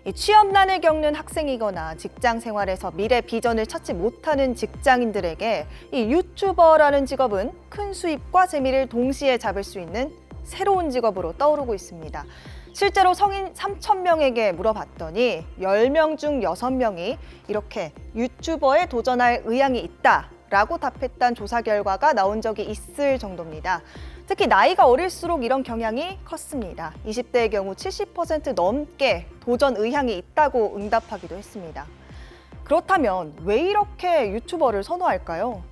이 취업난을 겪는 학생이거나 직장 생활에서 미래 비전을 찾지 못하는 직장인들에게 이 유튜버라는 직업은 큰 수입과 재미를 동시에 잡을 수 있는 새로운 직업으로 떠오르고 있습니다. 실제로 성인 3,000명에게 물어봤더니 10명 중 6명이 이렇게 유튜버에 도전할 의향이 있다라고 답했다는 조사 결과가 나온 적이 있을 정도입니다. 특히 나이가 어릴수록 이런 경향이 컸습니다. 20대의 경우 70% 넘게 도전 의향이 있다고 응답하기도 했습니다. 그렇다면 왜 이렇게 유튜버를 선호할까요?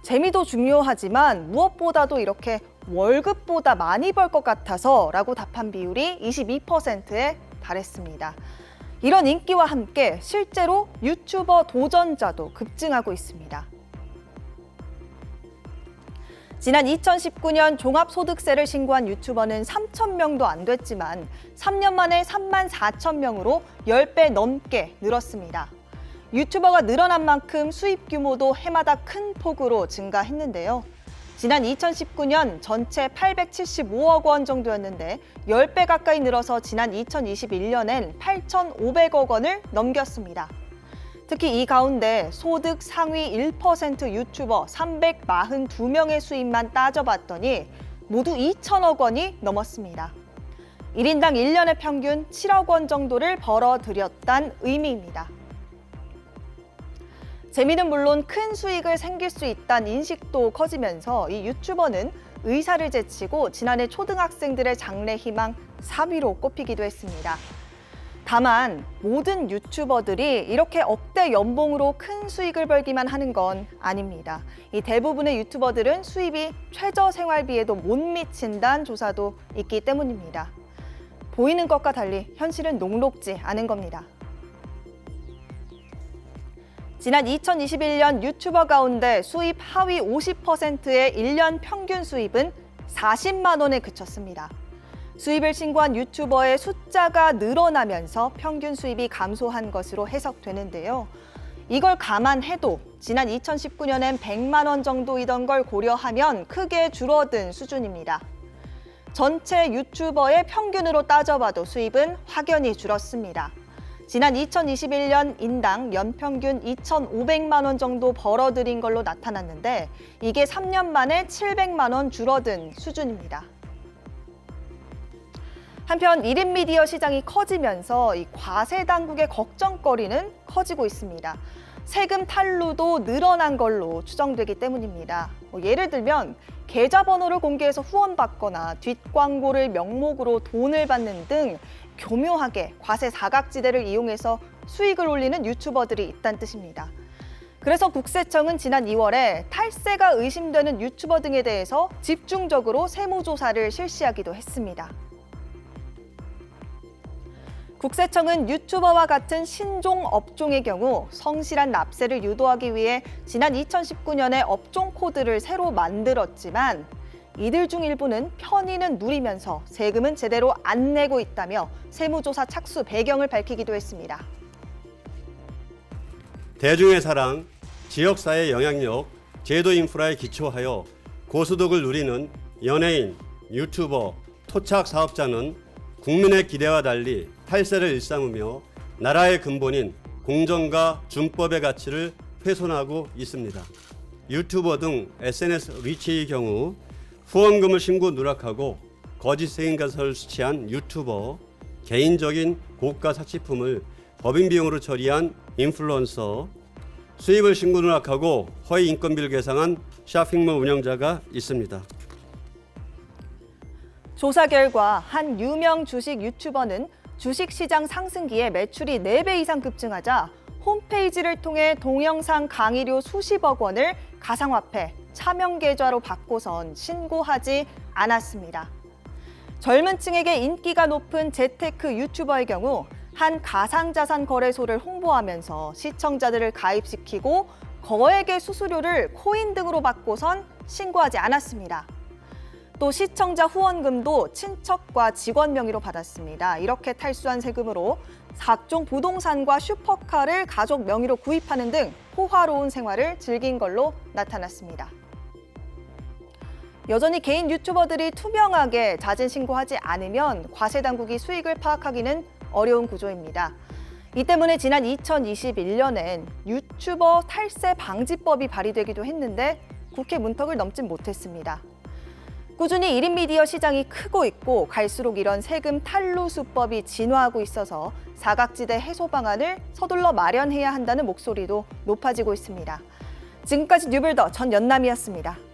재미도 중요하지만 무엇보다도 이렇게 월급보다 많이 벌 것 같아서라고 답한 비율이 22%에 달했습니다. 이런 인기와 함께 실제로 유튜버 도전자도 급증하고 있습니다. 지난 2019년 종합소득세를 신고한 유튜버는 3,000명도 안 됐지만 3년 만에 34,000명으로 10배 넘게 늘었습니다. 유튜버가 늘어난 만큼 수입 규모도 해마다 큰 폭으로 증가했는데요. 지난 2019년 전체 875억 원 정도였는데 10배 가까이 늘어서 지난 2021년엔 8,500억 원을 넘겼습니다. 특히 이 가운데 소득 상위 1% 유튜버 342명의 수입만 따져봤더니 모두 2천억 원이 넘었습니다. 1인당 1년에 평균 7억 원 정도를 벌어들였다는 의미입니다. 재미는 물론 큰 수익을 생길 수 있다는 인식도 커지면서 이 유튜버는 의사를 제치고 지난해 초등학생들의 장래 희망 3위로 꼽히기도 했습니다. 다만 모든 유튜버들이 이렇게 억대 연봉으로 큰 수익을 벌기만 하는 건 아닙니다. 이 대부분의 유튜버들은 수입이 최저 생활비에도 못 미친다는 조사도 있기 때문입니다. 보이는 것과 달리 현실은 녹록지 않은 겁니다. 지난 2021년 유튜버 가운데 수입 하위 50%의 1년 평균 수입은 40만 원에 그쳤습니다. 수입을 신고한 유튜버의 숫자가 늘어나면서 평균 수입이 감소한 것으로 해석되는데요. 이걸 감안해도 지난 2019년엔 100만 원 정도이던 걸 고려하면 크게 줄어든 수준입니다. 전체 유튜버의 평균으로 따져봐도 수입은 확연히 줄었습니다. 지난 2021년 인당 연평균 2,500만 원 정도 벌어들인 걸로 나타났는데 이게 3년 만에 700만 원 줄어든 수준입니다. 한편 1인 미디어 시장이 커지면서 이 과세 당국의 걱정거리는 커지고 있습니다. 세금 탈루도 늘어난 걸로 추정되기 때문입니다. 예를 들면 계좌번호를 공개해서 후원받거나 뒷광고를 명목으로 돈을 받는 등 교묘하게 과세 사각지대를 이용해서 수익을 올리는 유튜버들이 있다는 뜻입니다. 그래서 국세청은 지난 2월에 탈세가 의심되는 유튜버 등에 대해서 집중적으로 세무조사를 실시하기도 했습니다. 국세청은 유튜버와 같은 신종 업종의 경우 성실한 납세를 유도하기 위해 지난 2019년에 업종 코드를 새로 만들었지만 이들 중 일부는 편의는 누리면서 세금은 제대로 안 내고 있다며 세무조사 착수 배경을 밝히기도 했습니다. 대중의 사랑, 지역사회 영향력, 제도 인프라에 기초하여 고소득을 누리는 연예인, 유튜버, 토착 사업자는 국민의 기대와 달리 탈세를 일삼으며 나라의 근본인 공정과 준법의 가치를 훼손하고 있습니다. 유튜버 등 SNS 리치의 경우 후원금을 신고 누락하고 거짓 세금가설을 수취한 유튜버, 개인적인 고가 사치품을 법인 비용으로 처리한 인플루언서, 수입을 신고 누락하고 허위 인건비를 계상한 쇼핑몰 운영자가 있습니다. 조사 결과 한 유명 주식 유튜버는 주식시장 상승기에 매출이 4배 이상 급증하자 홈페이지를 통해 동영상 강의료 수십억 원을 가상화폐, 차명 계좌로 바꿔선 신고하지 않았습니다. 젊은 층에게 인기가 높은 재테크 유튜버의 경우 한 가상자산 거래소를 홍보하면서 시청자들을 가입시키고 거액의 수수료를 코인 등으로 받고선 신고하지 않았습니다. 또 시청자 후원금도 친척과 직원 명의로 받았습니다. 이렇게 탈수한 세금으로 각종 부동산과 슈퍼카를 가족 명의로 구입하는 등 호화로운 생활을 즐긴 걸로 나타났습니다. 여전히 개인 유튜버들이 투명하게 자진 신고하지 않으면 과세 당국이 수익을 파악하기는 어려운 구조입니다. 이 때문에 지난 2021년엔 유튜버 탈세 방지법이 발의되기도 했는데 국회 문턱을 넘진 못했습니다. 꾸준히 1인 미디어 시장이 크고 있고 갈수록 이런 세금 탈루 수법이 진화하고 있어서 사각지대 해소 방안을 서둘러 마련해야 한다는 목소리도 높아지고 있습니다. 지금까지 뉴블더 전연남이었습니다.